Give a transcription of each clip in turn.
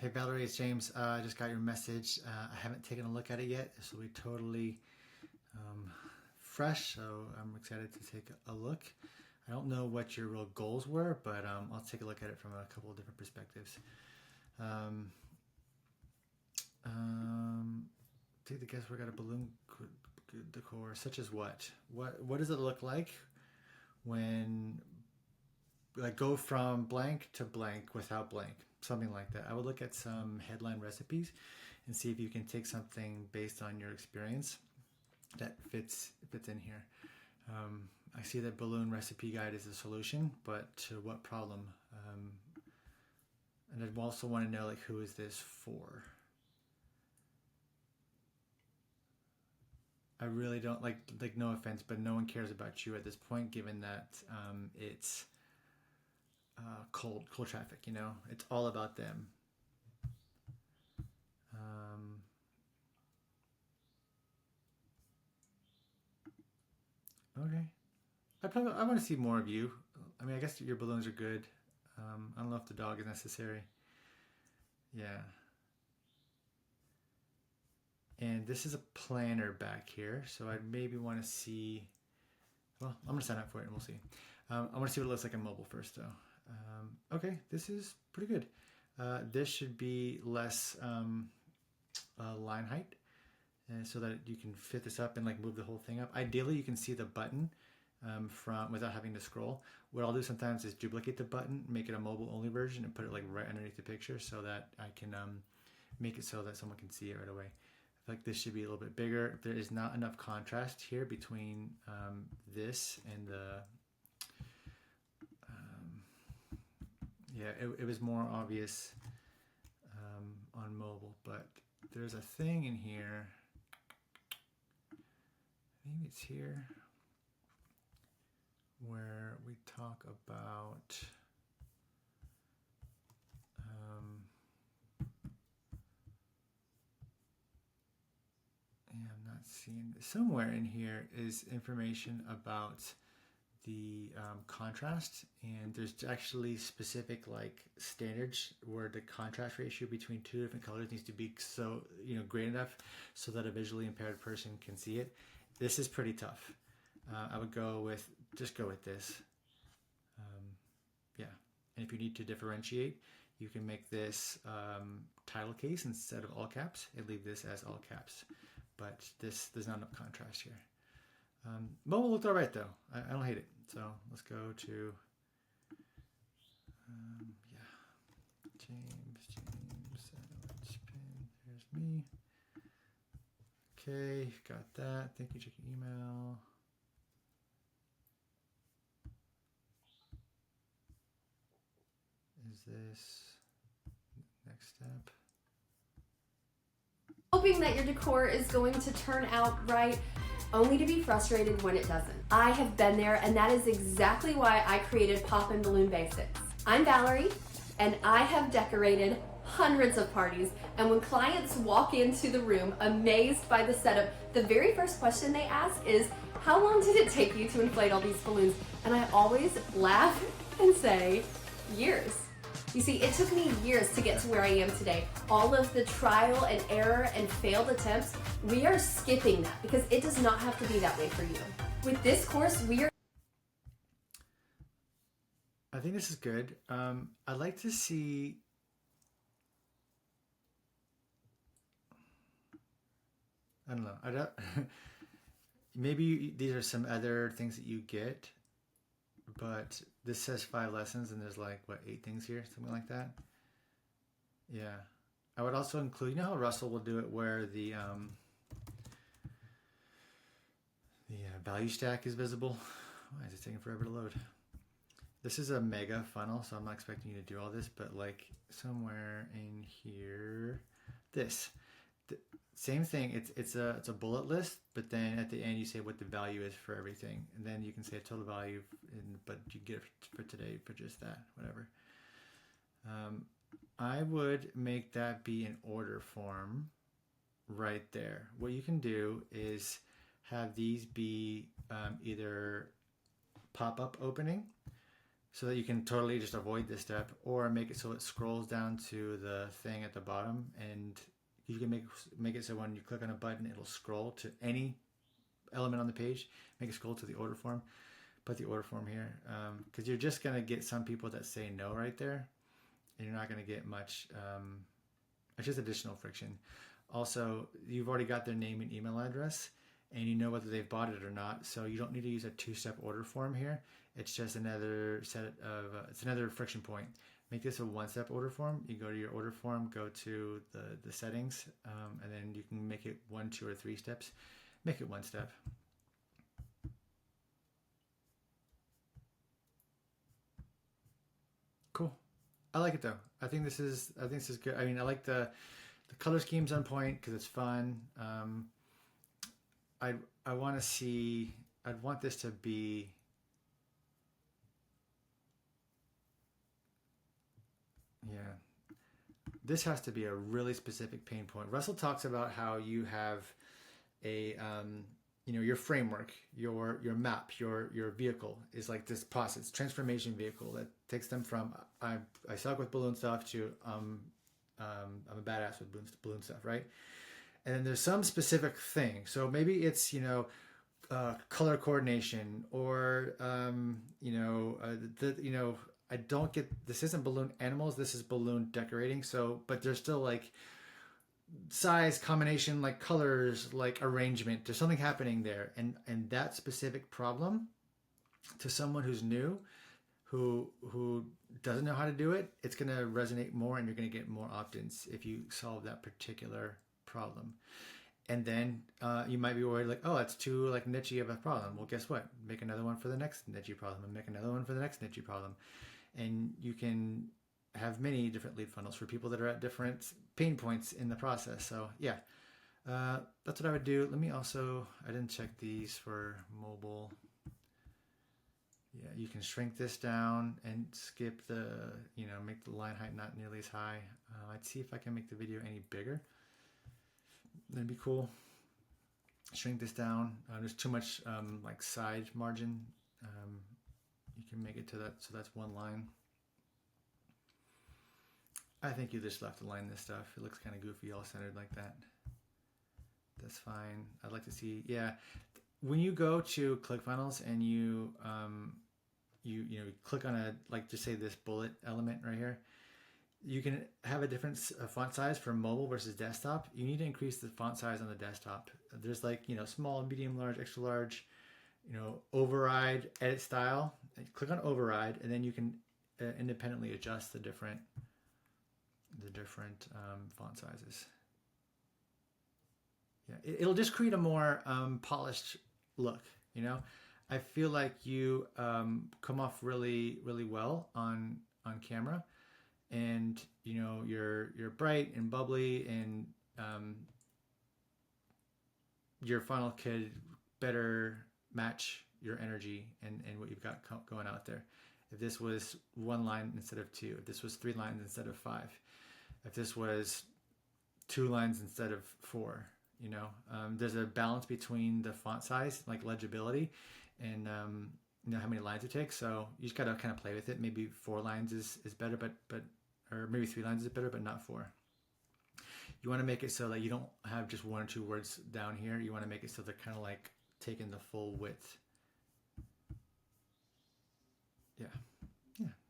Hey Valerie, it's James. I just got your message. I haven't taken a look at it yet. This will be totally fresh, so I'm excited to take a look. I don't know what your real goals were, but I'll take a look at it from a couple of different perspectives. Take the guess. We got a balloon decor, such as what? What does it look like when like go from blank to blank without blank? Something like that. I would look at some headline recipes and see if you can take something based on your experience that fits in here. I see that balloon recipe guide is a solution, but to what problem? And I'd also want to know like who is this for? I really don't like no offense, but no one cares about you at this point, given that it's cold traffic. You know, it's all about them. Okay. I want to see more of you. I mean, I guess your balloons are good. I don't know if the dog is necessary. Yeah. And this is a planner back here, so I'd maybe want to see. Well, I'm gonna sign up for it and we'll see. I want to see what it looks like on mobile first, though. Okay, this is pretty good. This should be less line height, and so that you can fit this up and like move the whole thing up. Ideally, you can see the button from without having to scroll. What I'll do sometimes is duplicate the button, make it a mobile only version, and put it like right underneath the picture so that I can make it so that someone can see it right away. I feel like this should be a little bit bigger. There is not enough contrast here between this and the yeah, it was more obvious on mobile, but there's a thing in here. Maybe it's here where we talk about yeah, I'm not seeing somewhere in here is information about the contrast, and there's actually specific like standards where the contrast ratio between two different colors needs to be so great enough so that a visually impaired person can see it. This is pretty tough. I would just go with this. Yeah, and if you need to differentiate, you can make this title case instead of all caps and leave this as all caps. But there's not enough contrast here. Mobile looked all right though. I don't hate it. So let's go to yeah, James sandwich pin. There's me. Okay, got that. Thank you. Check your email. Is this next step? Hoping that your decor is going to turn out right, only to be frustrated when it doesn't. I have been there, and that is exactly why I created Pop and Balloon Basics. I'm Valerie, and I have decorated hundreds of parties, and when clients walk into the room amazed by the setup, the very first question they ask is, how long did it take you to inflate all these balloons? And I always laugh and say, years. You see, it took me years to get to where I am today. All of the trial and error and failed attempts, we are skipping that because it does not have to be that way for you. With this course, I think this is good. I'd like to see I don't know. I don't maybe these are some other things that you get, but this says 5 lessons and there's like what 8 things here, something like that. Yeah, I would also include, you know how Russell will do it where the value stack is visible. Why is it taking forever to load? This is a mega funnel, so I'm not expecting you to do all this, but like somewhere in here, same thing. It's a bullet list, but then at the end you say what the value is for everything, and then you can say total value, but you get it for today for just that, whatever. I would make that be an order form right there. What you can do is have these be either pop-up opening. so that you can totally just avoid this step, or make it so it scrolls down to the thing at the bottom, and you can make it so when you click on a button, it'll scroll to any element on the page. Make it scroll to the order form. Put the order form here, because you're just gonna get some people that say no right there, and you're not gonna get much. It's just additional friction. Also, you've already got their name and email address, and you know whether they've bought it or not. So you don't need to use a two-step order form here. It's just another it's another friction point. Make this a one-step order form. You go to your order form, go to the settings, and then you can make it 1, 2, or 3 steps. Make it one step. Cool. I like it though. I think this is good. I mean, I like the color scheme's on point because it's fun. I want to see. I'd want this to be. Yeah. This has to be a really specific pain point. Russell talks about how you have a your framework, your map, your vehicle is like this process, transformation vehicle that takes them from I suck with balloon stuff to I'm a badass with balloon stuff, right? And then there's some specific thing. So maybe it's color coordination, or I don't get, this isn't balloon animals, this is balloon decorating. So, but there's still like size, combination, like colors, like arrangement. There's something happening there, and that specific problem, to someone who's new, who doesn't know how to do it, it's going to resonate more, and you're going to get more opt-ins if you solve that particular problem. And then you might be worried like, oh, it's too like niche of a problem. Well, guess what? Make another one for the next niche problem, and make another one for the next niche problem, and you can have many different lead funnels for people that are at different pain points in the process. So yeah, that's what I would do. Let me also, I didn't check these for mobile. Yeah, you can shrink this down and skip the, make the line height not nearly as high. I'd see if I can make the video any bigger. That'd be cool. Shrink this down. There's too much like side margin. You can make it to that, so that's one line. I think you just left align this stuff. It looks kind of goofy, all centered like that. That's fine. I'd like to see, yeah. When you go to ClickFunnels and you click on just say this bullet element right here, you can have a different font size for mobile versus desktop. You need to increase the font size on the desktop. There's small, medium, large, extra large, override, edit style. Click on override, and then you can independently adjust the different font sizes. Yeah, it'll just create a more polished look. I feel like you come off really, really well on camera, and you're bright and bubbly, and your funnel could better match your energy and what you've got going out there. If this was 1 line instead of 2, if this was 3 lines instead of 5, if this was 2 lines instead of 4, there's a balance between the font size, like legibility, and how many lines it takes. So you just gotta kind of play with it. Maybe 4 lines is better, but or maybe 3 lines is better, but not 4. You want to make it so that you don't have just 1 or 2 words down here. You want to make it so they're kind of like taking the full width. Yeah.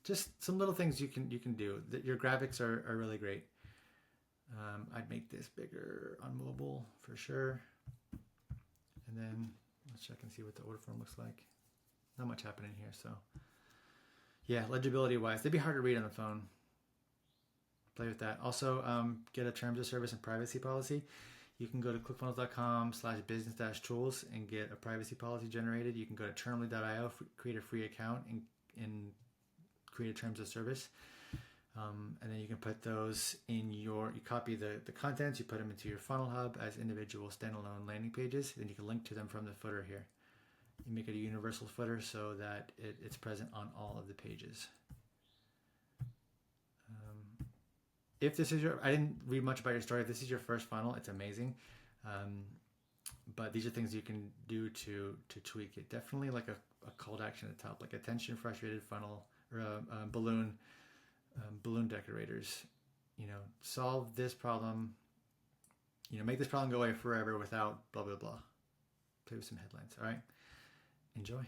Just some little things you can do. Your graphics are really great. I'd make this bigger on mobile for sure. And then let's check and see what the order form looks like. Not much happening here, so yeah, legibility wise, they'd be hard to read on the phone. Play with that. Also, get a terms of service and privacy policy. You can go to clickfunnels.com/business-tools and get a privacy policy generated. You can go to termly.io, create a free account, and create a terms of service. And then you can put those in you copy the contents, you put them into your funnel hub as individual standalone landing pages. Then you can link to them from the footer here. You make it a universal footer so that it's present on all of the pages. If this is I didn't read much about your story. If this is your first funnel, it's amazing. But these are things you can do to tweak it. Definitely like a call to action at the top, like attention, frustrated funnel balloon decorators. You know, solve this problem. You know, make this problem go away forever without blah blah blah. Play with some headlines. All right, enjoy.